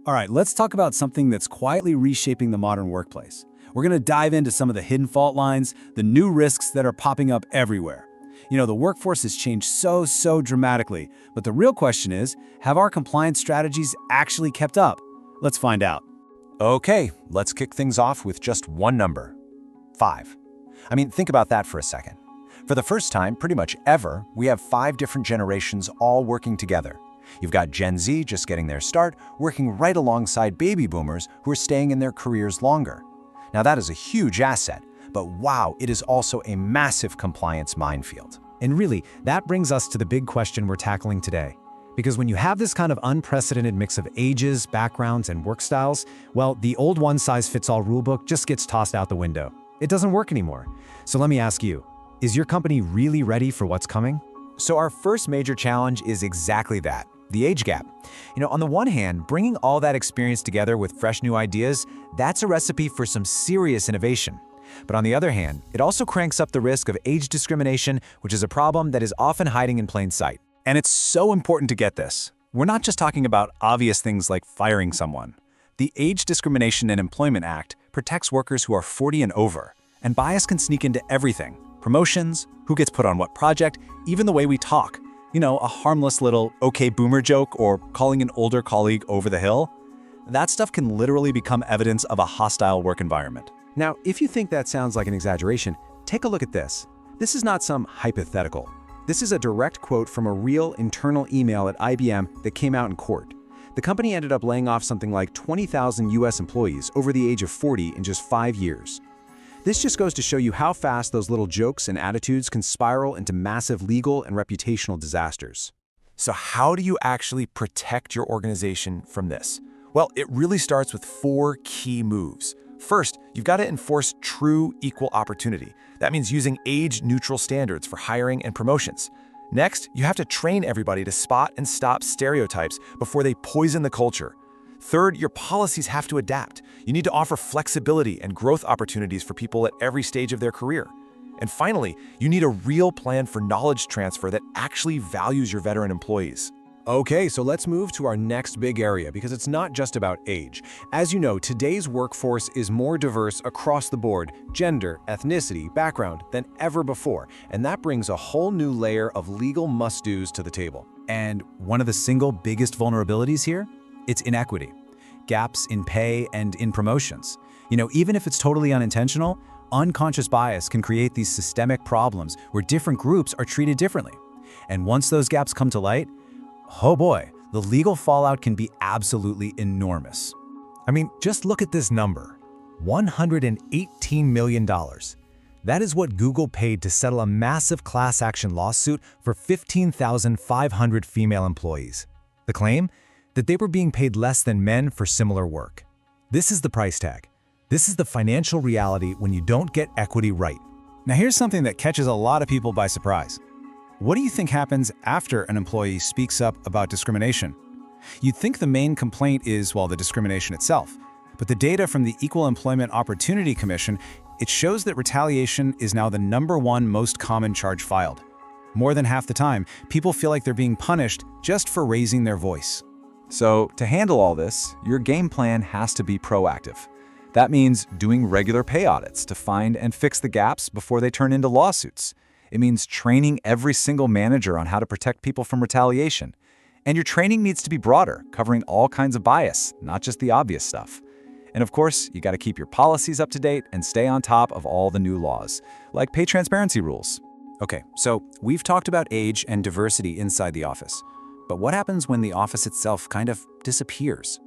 All right, let's talk about something that's quietly reshaping the modern workplace. We're going to dive into some of the hidden fault lines, the new risks that are popping up everywhere. The workforce has changed so dramatically, but the real question is, have our compliance strategies actually kept up? Let's find out. Okay, let's kick things off with just one number, 5. Think about that for a second. For the first time, pretty much ever, we have 5 different generations all working together. You've got Gen Z just getting their start, working right alongside baby boomers who are staying in their careers longer. Now that is a huge asset, but wow, it is also a massive compliance minefield. And really, that brings us to the big question we're tackling today. Because when you have this kind of unprecedented mix of ages, backgrounds, and work styles, well, the old one-size-fits-all rulebook just gets tossed out the window. It doesn't work anymore. So let me ask you, is your company really ready for what's coming? So our first major challenge is exactly that, the age gap. On the one hand, bringing all that experience together with fresh new ideas, that's a recipe for some serious innovation. But on the other hand, it also cranks up the risk of age discrimination, which is a problem that is often hiding in plain sight. And it's so important to get this. We're not just talking about obvious things like firing someone. The Age Discrimination in Employment Act protects workers who are 40 and over, and bias can sneak into everything. Promotions, who gets put on what project, even the way we talk. A harmless little okay boomer joke or calling an older colleague over the hill. That stuff can literally become evidence of a hostile work environment. Now, if you think that sounds like an exaggeration, take a look at this. This is not some hypothetical. This is a direct quote from a real internal email at IBM that came out in court. The company ended up laying off something like 20,000 US employees over the age of 40 in just 5 years. This just goes to show you how fast those little jokes and attitudes can spiral into massive legal and reputational disasters. So how do you actually protect your organization from this? Well, it really starts with 4 key moves. First, you've got to enforce true equal opportunity. That means using age-neutral standards for hiring and promotions. Next, you have to train everybody to spot and stop stereotypes before they poison the culture. Third, your policies have to adapt. You need to offer flexibility and growth opportunities for people at every stage of their career. And finally, you need a real plan for knowledge transfer that actually values your veteran employees. Okay, so let's move to our next big area because it's not just about age. As you know, today's workforce is more diverse across the board, gender, ethnicity, background, than ever before. And that brings a whole new layer of legal must-dos to the table. And one of the single biggest vulnerabilities here? It's inequity. Gaps in pay and in promotions. Even if it's totally unintentional, unconscious bias can create these systemic problems where different groups are treated differently. And once those gaps come to light, oh boy, the legal fallout can be absolutely enormous. Just look at this number, $118 million. That is what Google paid to settle a massive class action lawsuit for 15,500 female employees. The claim? That they were being paid less than men for similar work. This is the price tag. This is the financial reality when you don't get equity right. Now here's something that catches a lot of people by surprise. What do you think happens after an employee speaks up about discrimination? You'd think the main complaint is, the discrimination itself. But the data from the Equal Employment Opportunity Commission, it shows that retaliation is now the #1 most common charge filed. More than half the time, people feel like they're being punished just for raising their voice. So to handle all this, your game plan has to be proactive. That means doing regular pay audits to find and fix the gaps before they turn into lawsuits. It means training every single manager on how to protect people from retaliation. And your training needs to be broader, covering all kinds of bias, not just the obvious stuff. And of course, you got to keep your policies up to date and stay on top of all the new laws, like pay transparency rules. Okay, so we've talked about age and diversity inside the office. But what happens when the office itself kind of disappears?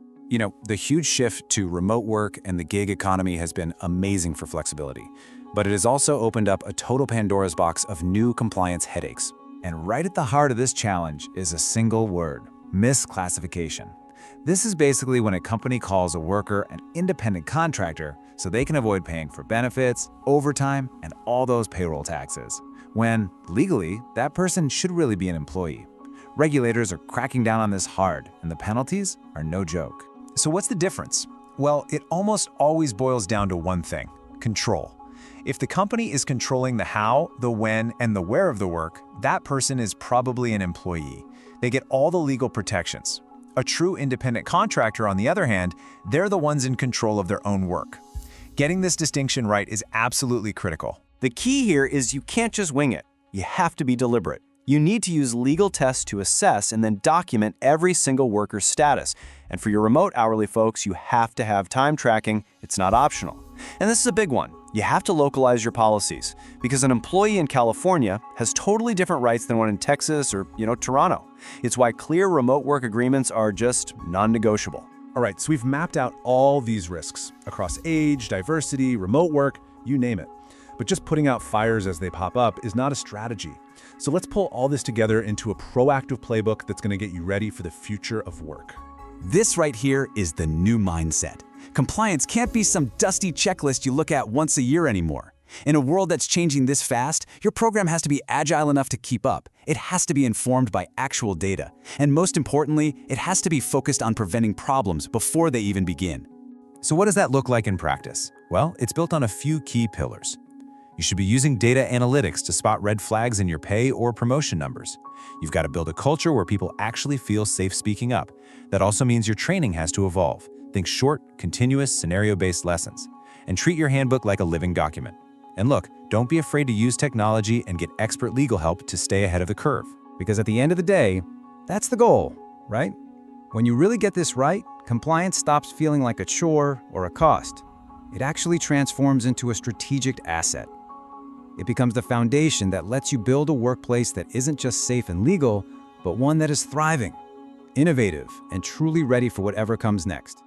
The huge shift to remote work and the gig economy has been amazing for flexibility. But it has also opened up a total Pandora's box of new compliance headaches. And right at the heart of this challenge is a single word: misclassification. This is basically when a company calls a worker an independent contractor so they can avoid paying for benefits, overtime, and all those payroll taxes, when, legally, that person should really be an employee. Regulators are cracking down on this hard, and the penalties are no joke. So what's the difference? Well, it almost always boils down to one thing: control. If the company is controlling the how, the when, and the where of the work, that person is probably an employee. They get all the legal protections. A true independent contractor, on the other hand, they're the ones in control of their own work. Getting this distinction right is absolutely critical. The key here is you can't just wing it. You have to be deliberate. You need to use legal tests to assess and then document every single worker's status. And for your remote hourly folks, you have to have time tracking. It's not optional. And this is a big one. You have to localize your policies because an employee in California has totally different rights than one in Texas or, Toronto. It's why clear remote work agreements are just non-negotiable. All right, so we've mapped out all these risks across age, diversity, remote work, you name it. But just putting out fires as they pop up is not a strategy. So let's pull all this together into a proactive playbook that's going to get you ready for the future of work. This right here is the new mindset. Compliance can't be some dusty checklist you look at once a year anymore. In a world that's changing this fast, your program has to be agile enough to keep up. It has to be informed by actual data. And most importantly, it has to be focused on preventing problems before they even begin. So what does that look like in practice? Well, it's built on a few key pillars. You should be using data analytics to spot red flags in your pay or promotion numbers. You've got to build a culture where people actually feel safe speaking up. That also means your training has to evolve. Think short, continuous, scenario-based lessons. And treat your handbook like a living document. And look, don't be afraid to use technology and get expert legal help to stay ahead of the curve. Because at the end of the day, that's the goal, right? When you really get this right, compliance stops feeling like a chore or a cost. It actually transforms into a strategic asset. It becomes the foundation that lets you build a workplace that isn't just safe and legal, but one that is thriving, innovative, and truly ready for whatever comes next.